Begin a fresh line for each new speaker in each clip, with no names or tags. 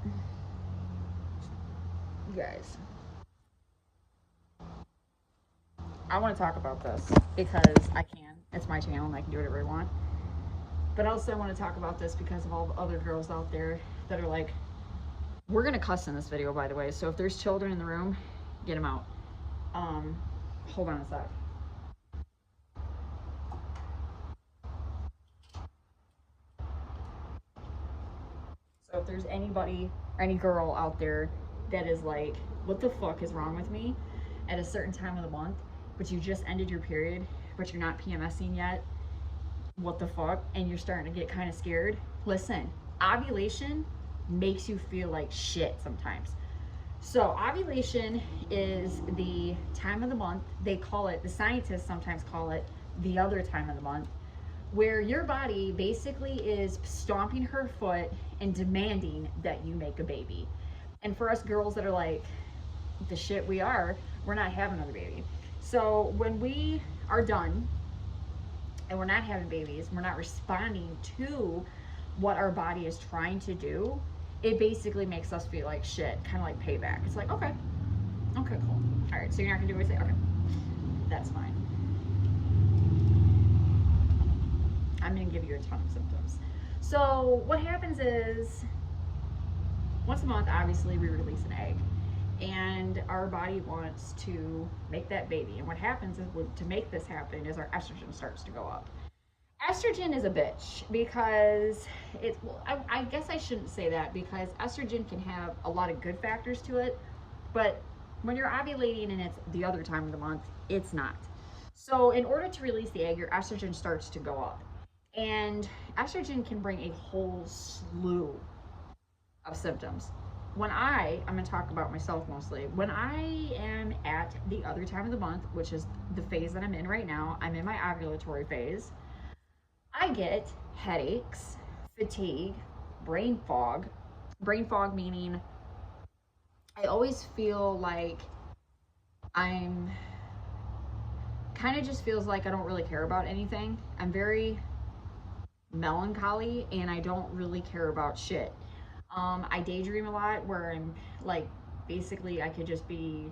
You guys, I want to talk about this because I can. It's my channel and I can do whatever I want. But also, I want to talk about this because of all the other girls out there that are like, we're going to cuss in this video, by the way. So if there's children in the room, get them out. Um, Hold on a sec. So if there's anybody or any girl out there that is like, what the fuck is wrong with me at a certain time of the month, but you just ended your period, but you're not PMSing yet, what the fuck, and you're starting to get kind of scared, listen, ovulation makes you feel like shit sometimes. So ovulation is the time of the month. They call it, the scientists sometimes call it the other time of the month, where your body basically is stomping her foot and demanding that you make a baby. And for us girls that are like the shit we are, we're not having another baby. So when we are done and we're not having babies, we're not responding to what our body is trying to do, it basically makes us feel like shit, kind of like payback. It's like, okay, okay, cool. All right, so you're not gonna do what I say? Okay, that's fine. I'm gonna give you a ton of symptoms. So what happens is, once a month, obviously, we release an egg. And our body wants to make that baby. And what happens is, to make this happen, is our estrogen starts to go up. Estrogen is a bitch because it's, well, I guess I shouldn't say that, because estrogen can have a lot of good factors to it, but when you're ovulating and it's the other time of the month, it's not. So in order to release the egg, your estrogen starts to go up. And estrogen can bring a whole slew of symptoms. I'm going to talk about myself mostly. When I am at the other time of the month, which is the phase that I'm in right now, I'm in my ovulatory phase. I get headaches, fatigue, brain fog. Brain fog meaning I always feel like I'm kind of just feels like I don't really care about anything. I'm very melancholy and I don't really care about shit. I daydream a lot where I'm like, basically, I could just be,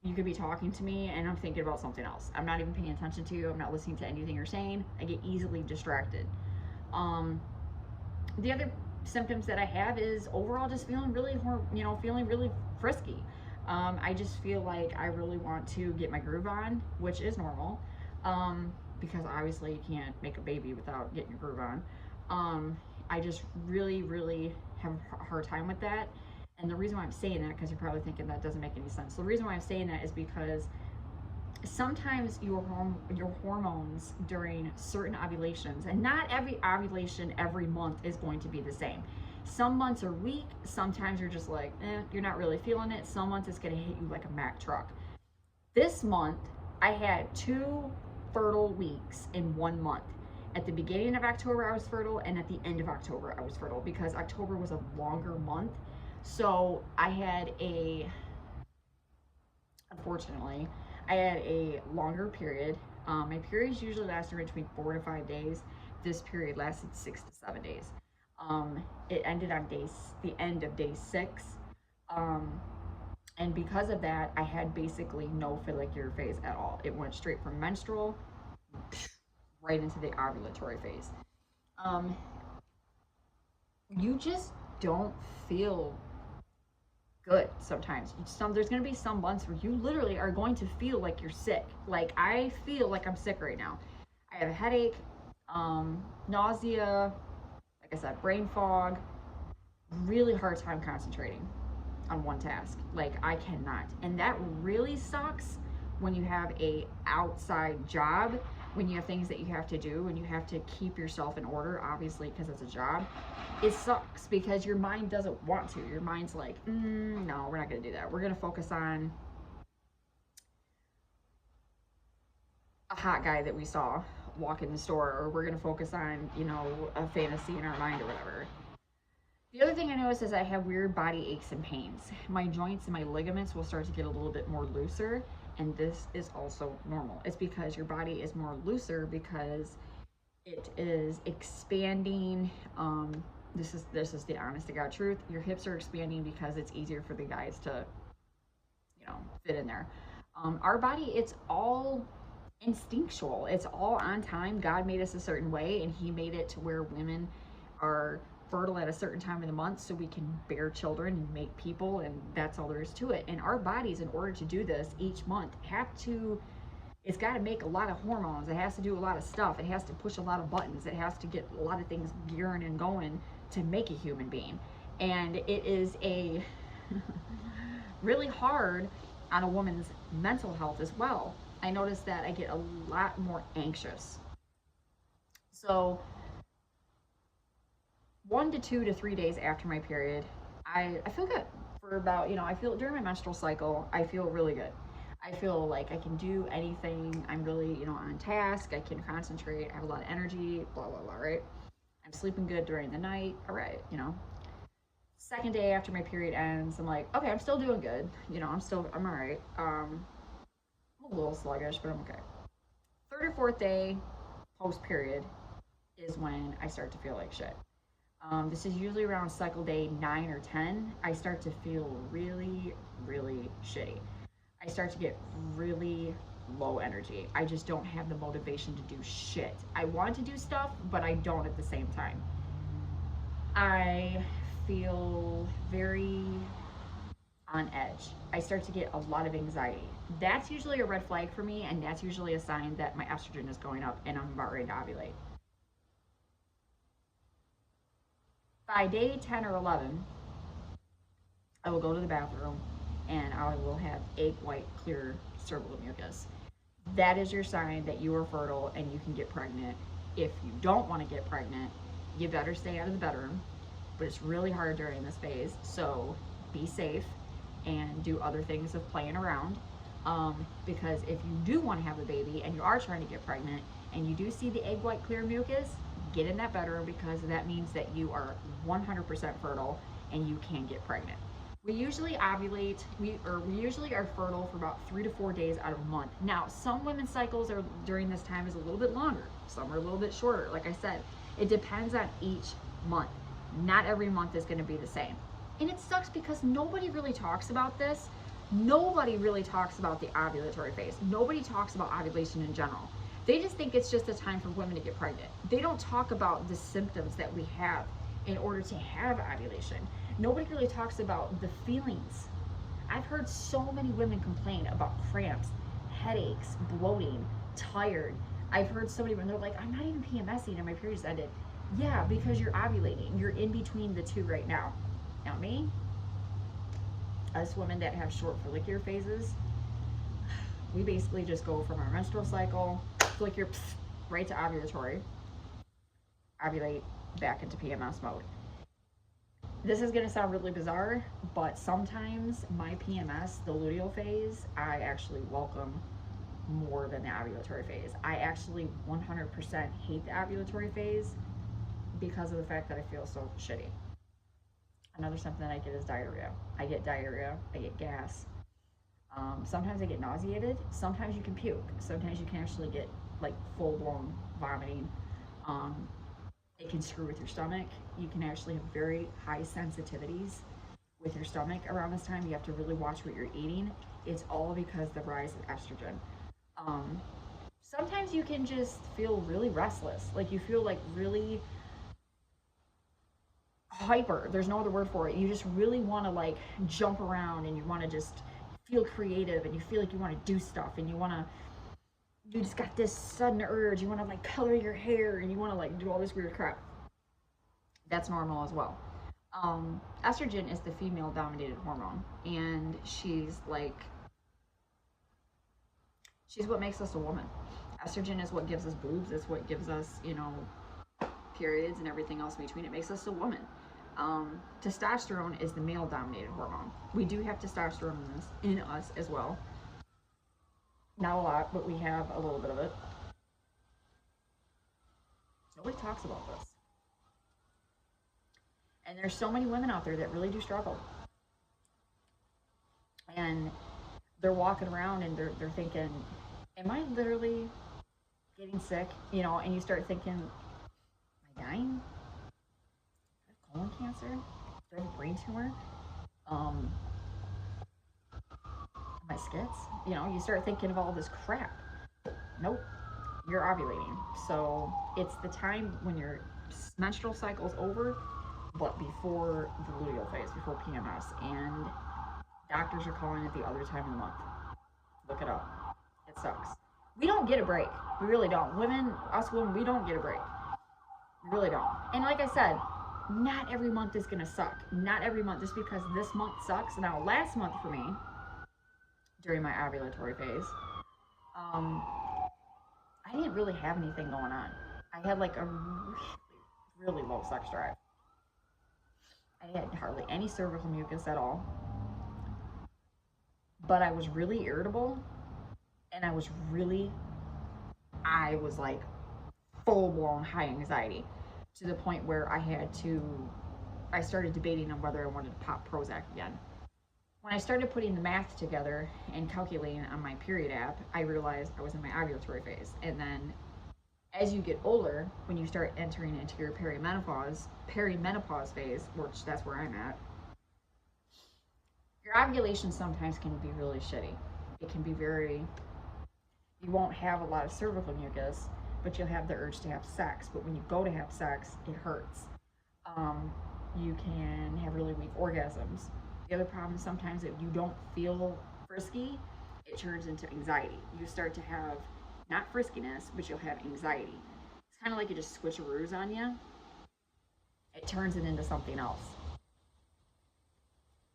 you could be talking to me and I'm thinking about something else. I'm not even paying attention to you. I'm not listening to anything you're saying. I get easily distracted. Um, the other symptoms that I have is overall just feeling really, feeling really frisky. I just feel like I really want to get my groove on, which is normal, because obviously you can't make a baby without getting your groove on. I just really, really have a hard time with that. And the reason why I'm saying that, because you're probably thinking that doesn't make any sense. The reason why I'm saying that is because sometimes your hormones during certain ovulations, and not every ovulation every month is going to be the same. Some months are weak, sometimes you're just like, you're not really feeling it. Some months it's going to hit you like a Mack truck. This month I had 2 fertile weeks in 1 month. At the beginning of October I was fertile, and at the end of October I was fertile, because October was a longer month. So I had a, unfortunately, I had a longer period. My periods usually lasted between 4 to 5 days. This period lasted 6 to 7 days. It ended on the end of day 6. Um, and because of that, I had basically no follicular phase at all. It went straight from menstrual right into the ovulatory phase. Um, you just don't feel good sometimes. There's going to be some months where you literally are going to feel like you're sick. Like, I feel like I'm sick right now. I have a headache, nausea, like I said, brain fog, really hard time concentrating on one task. Like, I cannot. And that really sucks when you have a outside job, when you have things that you have to do, and you have to keep yourself in order, obviously, because it's a job. It sucks because your mind doesn't want to. Your mind's like, no, we're not going to do that. We're going to focus on a hot guy that we saw walk in the store, or we're going to focus on, a fantasy in our mind or whatever. The other thing I notice is I have weird body aches and pains. My joints and my ligaments will start to get a little bit more looser, and this is also normal. It's because your body is more looser because it is expanding. This is the honest to God truth. Your hips are expanding because it's easier for the guys to, fit in there. Our body, it's all instinctual. It's all on time. God made us a certain way, and He made it to where women are fertile at a certain time of the month so we can bear children and make people, and that's all there is to it. And our bodies, in order to do this each month, have to, it's got to make a lot of hormones. It has to do a lot of stuff. It has to push a lot of buttons. It has to get a lot of things gearing and going to make a human being. And it is a really hard on a woman's mental health as well. I notice that I get a lot more anxious. So 1 to 2 to 3 days after my period, I feel good for about, I feel during my menstrual cycle, I feel really good. I feel like I can do anything. I'm really, on task. I can concentrate. I have a lot of energy, blah, blah, blah, right? I'm sleeping good during the night. All right. Second day after my period ends, I'm like, okay, I'm still doing good. I'm all right. I'm a little sluggish, but I'm okay. Third or fourth day post period is when I start to feel like shit. This is usually around cycle day 9 or 10. I start to feel really, really shitty. I start to get really low energy. I just don't have the motivation to do shit. I want to do stuff, but I don't at the same time. I feel very on edge. I start to get a lot of anxiety. That's usually a red flag for me, and that's usually a sign that my estrogen is going up and I'm about ready to ovulate. By day 10 or 11, I will go to the bathroom and I will have egg white, clear cervical mucus. That is your sign that you are fertile and you can get pregnant. If you don't want to get pregnant, you better stay out of the bedroom. But it's really hard during this phase, so be safe and do other things of playing around. Because if you do want to have a baby and you are trying to get pregnant and you do see the egg white clear mucus, get in that bedroom because that means that you are 100% fertile and you can get pregnant. We usually ovulate, we usually are fertile for about 3 to 4 days out of a month. Now, some women's cycles are during this time is a little bit longer. Some are a little bit shorter. Like I said, it depends on each month. Not every month is going to be the same. And it sucks because nobody really talks about this. Nobody really talks about the ovulatory phase. Nobody talks about ovulation in general. They just think it's just a time for women to get pregnant. They don't talk about the symptoms that we have in order to have ovulation. Nobody really talks about the feelings. I've heard so many women complain about cramps, headaches, bloating, tired. I've heard so many women, they're like, I'm not even PMSing and my period's ended. Yeah, because you're ovulating. You're in between the two right now. Now me, us women that have short follicular phases, we basically just go from our menstrual cycle, follicular, right to ovulatory, ovulate, back into PMS mode. This is going to sound really bizarre, but sometimes my PMS, the luteal phase, I actually welcome more than the ovulatory phase. I actually 100% hate the ovulatory phase because of the fact that I feel so shitty. Another something that I get is diarrhea. I get diarrhea, I get gas. Sometimes I get nauseated. Sometimes you can puke. Sometimes you can actually get like full blown vomiting. It can screw with your stomach. You can actually have very high sensitivities with your stomach around this time. You have to really watch what you're eating. It's all because the rise of estrogen. Sometimes you can just feel really restless. Like you feel like really hyper. There's no other word for it. You just really want to like jump around and you want to just feel creative and you feel like you want to do stuff and you just got this sudden urge. You want to like color your hair and you want to like do all this weird crap. That's normal as well. Estrogen is the female dominated hormone and she's what makes us a woman. Estrogen is what gives us boobs. It's what gives us, periods and everything else in between. It makes us a woman. Testosterone is the male dominated hormone. We do have testosterone in us as well. Not a lot, but we have a little bit of it. Nobody talks about this. And there's so many women out there that really do struggle. And they're walking around and they're thinking, am I literally getting sick? And you start thinking, am I dying? I have colon cancer? Do I have a brain tumor? Um, am I skits? You know, you start thinking of all this crap. Nope, you're ovulating. So it's the time when your menstrual cycle's over, but before the luteal phase, before PMS. And doctors are calling it the other time of the month. Look it up. It sucks. We don't get a break. We really don't. Women, us women, we don't get a break. We really don't. And like I said, not every month is gonna suck. Not every month, just because this month sucks. Now, last month for me, during my ovulatory phase, um, I didn't really have anything going on. I had like a really, really low sex drive. I had hardly any cervical mucus at all, but I was really irritable, and I was like full blown high anxiety, to the point where I started debating on whether I wanted to pop Prozac again. When I started putting the math together and calculating on my period app, I realized I was in my ovulatory phase. And then as you get older, when you start entering into your perimenopause phase, which that's where I'm at, your ovulation sometimes can be really shitty. It can be very, you won't have a lot of cervical mucus, but you'll have the urge to have sex. But when you go to have sex, it hurts. You can have really weak orgasms. The other problem is sometimes if you don't feel frisky, it turns into anxiety. You start to have not friskiness, but you'll have anxiety. It's kind of like it just switcheroos on you. It turns it into something else.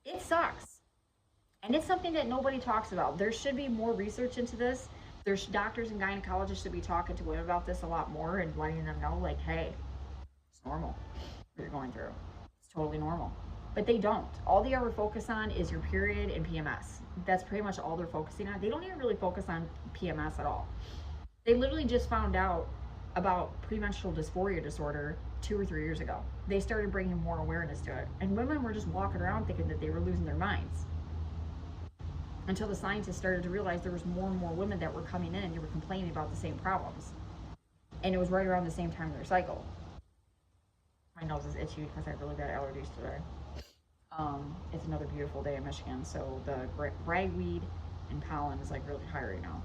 It sucks. And it's something that nobody talks about. There should be more research into this. There's doctors and gynecologists should be talking to women about this a lot more and letting them know, like, hey, it's normal what you're going through. It's totally normal. But they don't. All they ever focus on is your period and PMS. That's pretty much all they're focusing on. They don't even really focus on PMS at all. They literally just found out about premenstrual dysphoria disorder 2 or 3 years ago. They started bringing more awareness to it. And women were just walking around thinking that they were losing their minds, until the scientists started to realize there was more and more women that were coming in and they were complaining about the same problems. And it was right around the same time of their cycle. My nose is itchy because I have really bad allergies today. It's another beautiful day in Michigan, so the ragweed and pollen is like really high right now.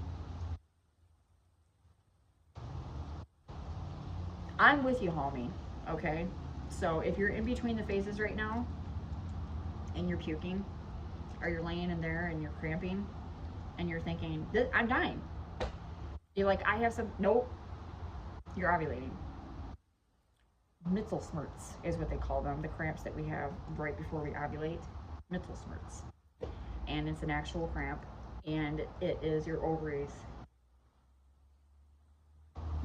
I'm with you, homie. Okay? So if you're in between the phases right now and you're puking, or you're laying in there and you're cramping and you're thinking, I'm dying. You're like, I have some, nope, you're ovulating. Mittelsmerts is what they call them, the cramps that we have right before we ovulate. Mittelsmerts. And it's an actual cramp, and it is your ovaries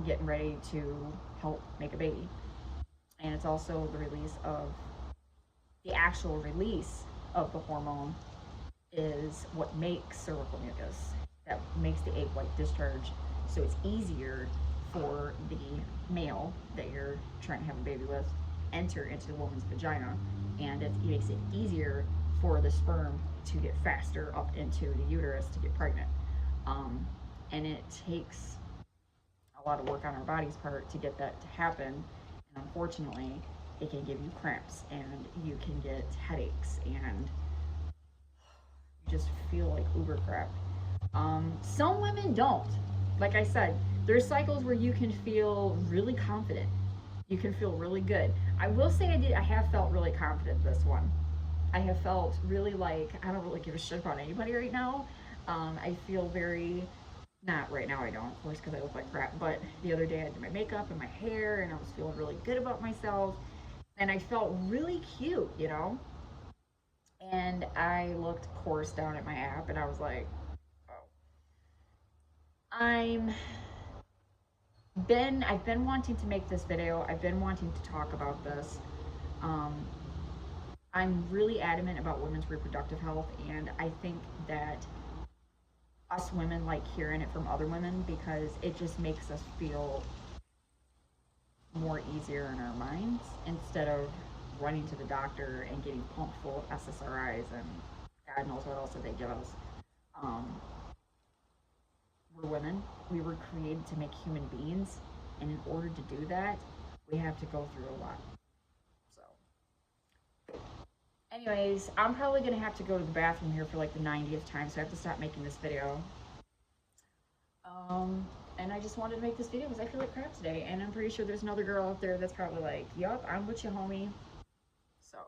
getting ready to help make a baby. And it's also the actual release of the hormone is what makes cervical mucus, that makes the egg white discharge. So it's easier for the male that you're trying to have a baby with enter into the woman's vagina, and it makes it easier for the sperm to get faster up into the uterus to get pregnant. And it takes a lot of work on our body's part to get that to happen. And unfortunately, it can give you cramps, and you can get headaches, and you just feel like uber crap. Some women don't. Like I said, there's cycles where you can feel really confident. You can feel really good. I will say I have felt really confident this one. I have felt really like I don't really give a shit about anybody right now. I feel very, not right now I don't, of course, because I look like crap, but the other day I did my makeup and my hair and I was feeling really good about myself, and I felt really cute, you know? And I looked, of course, down at my app and I was like, oh. I've been wanting to make this video. I've been wanting to talk about this. Um, I'm really adamant about women's reproductive health, and I think that us women like hearing it from other women because it just makes us feel more easier in our minds instead of running to the doctor and getting pumped full of SSRIs and God knows what else that they give us. Um, we're women. We were created to make human beings, and in order to do that, we have to go through a lot. So Anyways, I'm probably gonna have to go to the bathroom here for like the 90th time, so I have to stop making this video. Um, and I just wanted to make this video because I feel like crap today, and I'm pretty sure there's another girl out there that's probably like, yup, I'm with you, homie. So,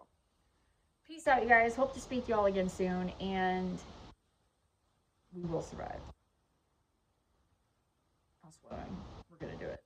peace out, you guys. Hope to speak to y'all again soon, and we will survive. I'll swear we're gonna do it.